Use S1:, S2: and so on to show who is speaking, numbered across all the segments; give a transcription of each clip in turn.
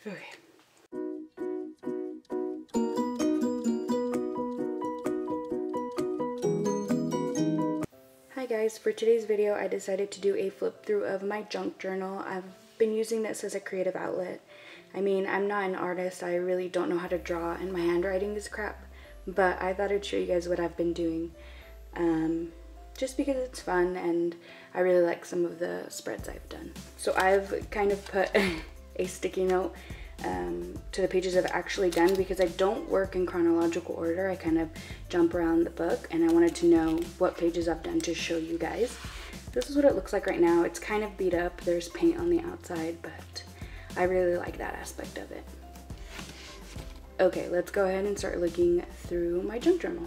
S1: Okay. Hi guys, for today's video I decided to do a flip through of my junk journal. I've been using this as a creative outlet. I mean, I'm not an artist, I really don't know how to draw and my handwriting is crap, but I thought I'd show you guys what I've been doing. Just because it's fun and I really like some of the spreads I've done. So I've kind of put a sticky note to the pages I've actually done because I don't work in chronological order. I kind of jump around the book and I wanted to know what pages I've done to show you guys. This is what it looks like right now. It's kind of beat up. There's paint on the outside, but I really like that aspect of it. Okay, let's go ahead and start looking through my junk journal.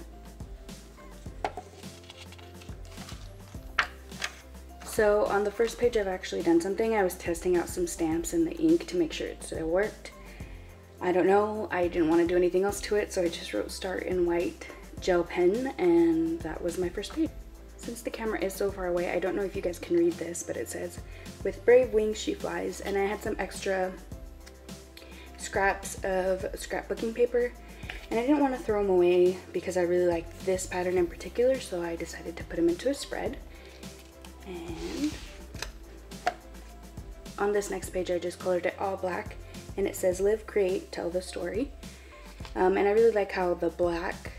S1: So on the first page I've actually done something. I was testing out some stamps and the ink to make sure it still worked. I don't know, I didn't want to do anything else to it, so I just wrote start in white gel pen, and that was my first page. Since the camera is so far away, I don't know if you guys can read this, but it says, "With brave wings she flies," and I had some extra scraps of scrapbooking paper, and I didn't want to throw them away because I really liked this pattern in particular, so I decided to put them into a spread. And on this next page I just colored it all black and it says live, create, tell the story. And I really like how the black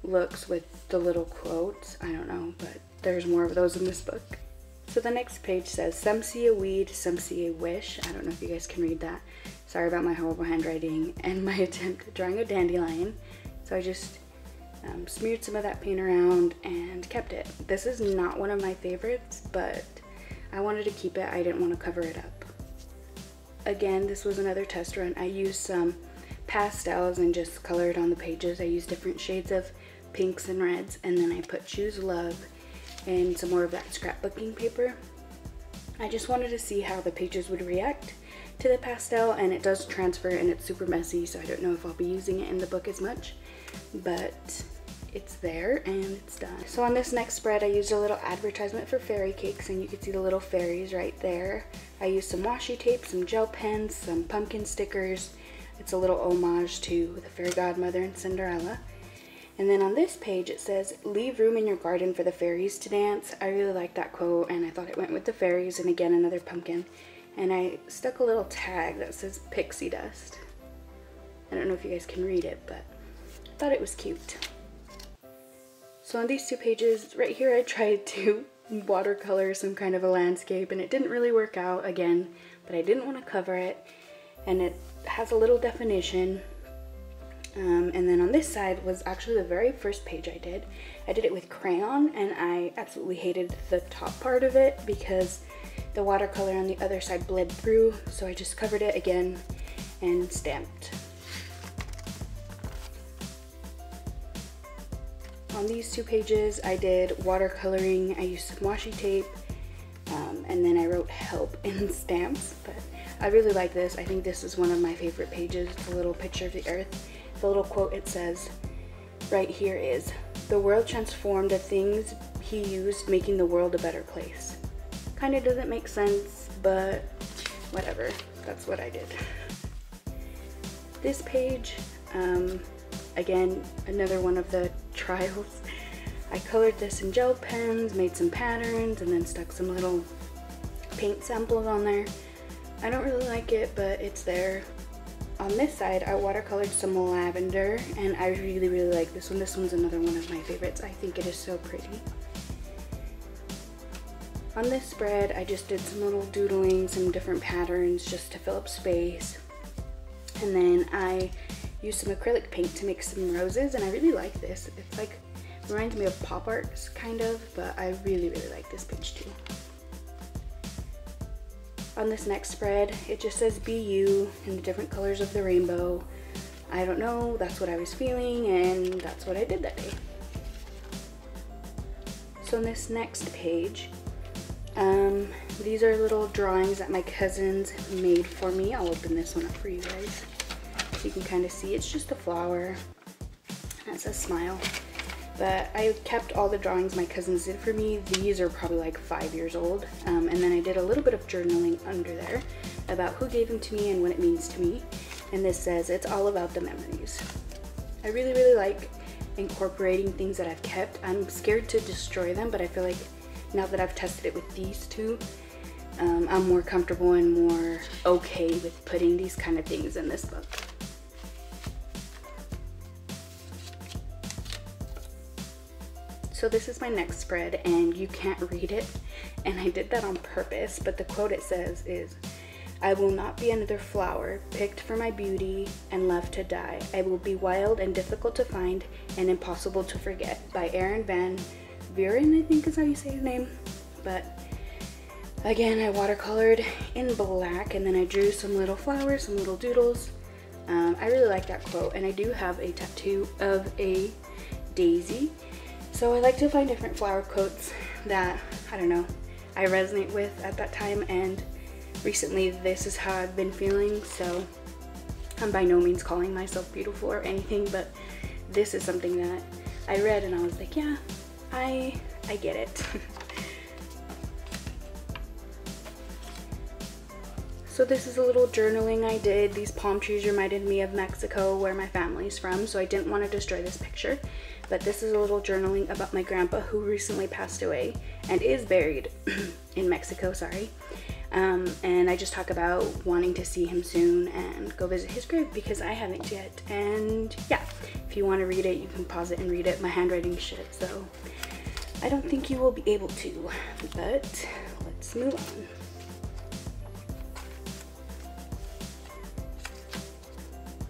S1: looks with the little quotes. I don't know, but there's more of those in this book. So the next page says some see a weed, some see a wish. I don't know if you guys can read that. Sorry about my horrible handwriting and my attempt at drawing a dandelion. So I just smeared some of that paint around and kept it. This is not one of my favorites, but I wanted to keep it. I didn't want to cover it up. Again, this was another test run. I used some pastels and just colored on the pages. I used different shades of pinks and reds, and then I put choose love and some more of that scrapbooking paper. I just wanted to see how the pages would react to the pastel, and it does transfer and it's super messy, so I don't know if I'll be using it in the book as much, but it's there and it's done. So on this next spread I used a little advertisement for fairy cakes, and you can see the little fairies right there. I used some washi tape, some gel pens, some pumpkin stickers. It's a little homage to the fairy godmother and Cinderella. And then on this page it says leave room in your garden for the fairies to dance. I really like that quote and I thought it went with the fairies, and again another pumpkin. And I stuck a little tag that says pixie dust. I don't know if you guys can read it, but I thought it was cute. So on these two pages right here I tried to watercolor some kind of a landscape and it didn't really work out again, but I didn't want to cover it, and it has a little definition. And then on this side was actually the very first page I did. I did it with crayon and I absolutely hated the top part of it because the watercolor on the other side bled through, so I just covered it again and stamped. On these two pages I did watercoloring. I used some washi tape and then I wrote help in stamps, but I really like this. I think this is one of my favorite pages. It's a little picture of the earth. The little quote it says right here is, "The world transformed the things he used, making the world a better place." Kind of doesn't make sense, but whatever. That's what I did. This page, again, another one of the trials. I colored this in gel pens, made some patterns, and then stuck some little paint samples on there. I don't really like it, but it's there. On this side, I watercolored some lavender, and I really like this one. This one's another one of my favorites. I think it is so pretty. On this spread, I just did some little doodling, some different patterns just to fill up space. And then I used some acrylic paint to make some roses, and I really like this. It's like, reminds me of pop arts kind of, but I really like this page too. On this next spread, it just says be you in the different colors of the rainbow. I don't know, that's what I was feeling, and that's what I did that day. So on this next page, these are little drawings that my cousins made for me. I'll open this one up for you guys so you can kind of see. It's just a flower and it says smile. But I kept all the drawings my cousins did for me. These are probably like 5 years old. And then I did a little bit of journaling under there about who gave them to me and what it means to me. And this says, it's all about the memories. I really, really like incorporating things that I've kept. I'm scared to destroy them, but I feel like now that I've tested it with these two, I'm more comfortable and more okay with putting these kind of things in this book. So this is my next spread, and you can't read it, and I did that on purpose, but the quote it says is, I will not be another flower picked for my beauty and left to die. I will be wild and difficult to find and impossible to forget, by Aaron Van Buren, I think is how you say his name. But again, I watercolored in black, and then I drew some little flowers, some little doodles. I really like that quote, and I do have a tattoo of a daisy. So I like to find different flower quotes that, I don't know, I resonate with at that time, and recently this is how I've been feeling. So I'm by no means calling myself beautiful or anything, but this is something that I read and I was like, yeah, I get it. So this is a little journaling I did. These palm trees reminded me of Mexico, where my family's from, so I didn't want to destroy this picture. But this is a little journaling about my grandpa, who recently passed away and is buried in Mexico, sorry. And I just talk about wanting to see him soon and go visit his grave, because I haven't yet. And yeah, if you want to read it, you can pause it and read it. My handwriting's shit, so I don't think you will be able to, but let's move on.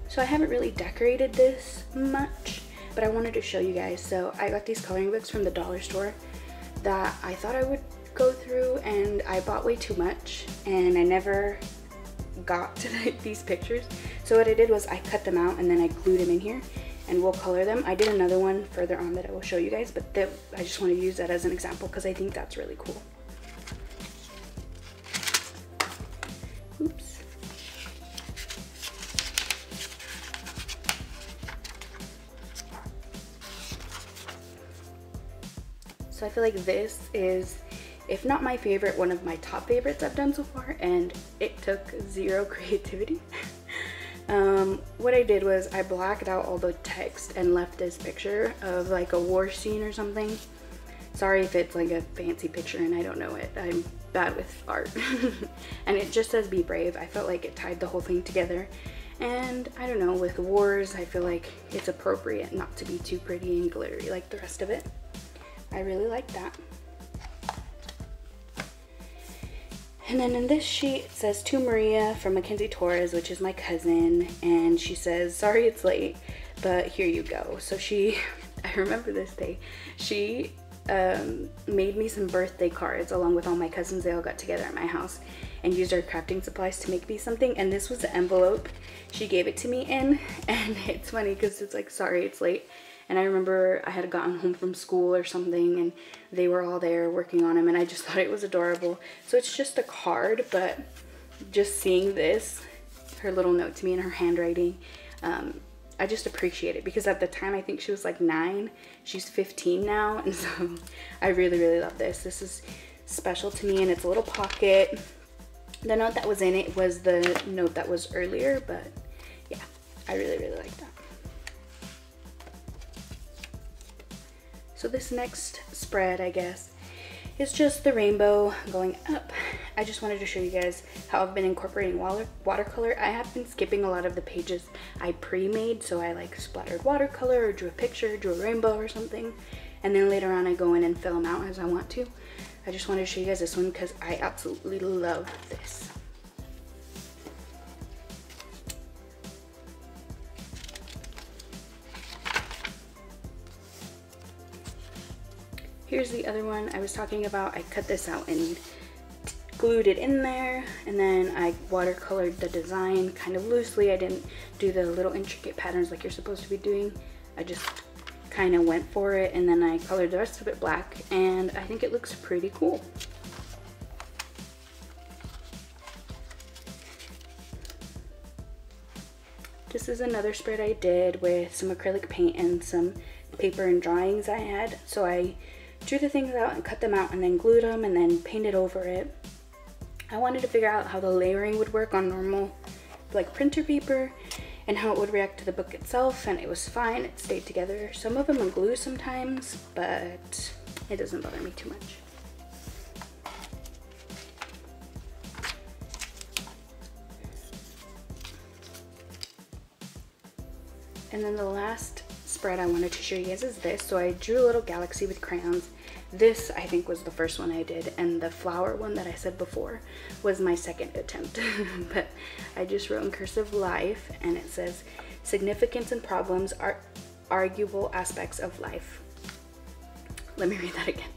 S1: So I haven't really decorated this much, but I wanted to show you guys. So I got these coloring books from the dollar store that I thought I would go through, and I bought way too much and I never got to these pictures. So what I did was I cut them out and then I glued them in here, and we'll color them. I did another one further on that I will show you guys, but I just want to use that as an example because I think that's really cool. Oops. So I feel like this is, if not my favorite, one of my top favorites I've done so far, and it took zero creativity. What I did was I blacked out all the text and left this picture of like a war scene or something. Sorry if it's like a fancy picture and I don't know it. I'm bad with art. And it just says be brave. I felt like it tied the whole thing together. And I don't know, with wars, I feel like it's appropriate not to be too pretty and glittery like the rest of it. I really like that. And then in this sheet it says, to Maria from Mackenzie Torres, which is my cousin, and she says, sorry it's late, but here you go. So she, I remember this day, she made me some birthday cards along with all my cousins. They all got together at my house and used our crafting supplies to make me something, and this was the envelope she gave it to me in. And it's funny because it's like, sorry it's late. And I remember I had gotten home from school or something and they were all there working on them, and I just thought it was adorable. So it's just a card, but just seeing this, her little note to me in her handwriting, I just appreciate it, because at the time I think she was like 9. She's 15 now, and so I really, really love this. This is special to me, and it's a little pocket. The note that was in it was the note that was earlier, but yeah, I really, really like that. So this next spread, I guess, is just the rainbow going up. I just wanted to show you guys how I've been incorporating watercolor. I have been skipping a lot of the pages I pre-made, so I like splattered watercolor or drew a picture, drew a rainbow or something, and then later on I go in and fill them out as I want to. I just wanted to show you guys this one because I absolutely love this. Here's the other one I was talking about. I cut this out and glued it in there, and then I watercolored the design kind of loosely. I didn't do the little intricate patterns like you're supposed to be doing. I just kind of went for it, and then I colored the rest of it black, and I think it looks pretty cool. This is another spread I did with some acrylic paint and some paper and drawings I had. So I drew the things out and cut them out and then glued them and then painted over it. I wanted to figure out how the layering would work on normal like printer paper and how it would react to the book itself, and it was fine. It stayed together. Some of them are glue sometimes, but it doesn't bother me too much. And then the last spread I wanted to show you guys is this. So I drew a little galaxy with crayons. This I think was the first one I did, and the flower one that I said before was my second attempt. But I just wrote in cursive life, and it says significance and problems are arguable aspects of life. Let me read that again.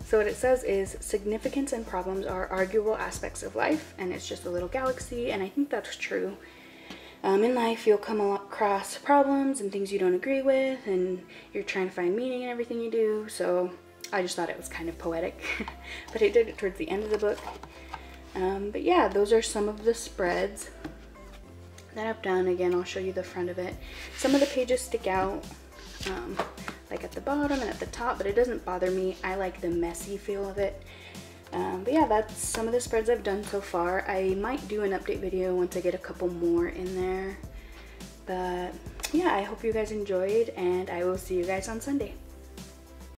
S1: So what it says is significance and problems are arguable aspects of life, and it's just a little galaxy, and I think that's true. In life, you'll come across problems and things you don't agree with, and you're trying to find meaning in everything you do. So I just thought it was kind of poetic, but I did it towards the end of the book. But yeah, those are some of the spreads that I've done. Again, I'll show you the front of it. Some of the pages stick out, like at the bottom and at the top, but it doesn't bother me. I like the messy feel of it. But yeah, that's some of the spreads I've done so far. I might do an update video once I get a couple more in there. But yeah, I hope you guys enjoyed, and I will see you guys on Sunday.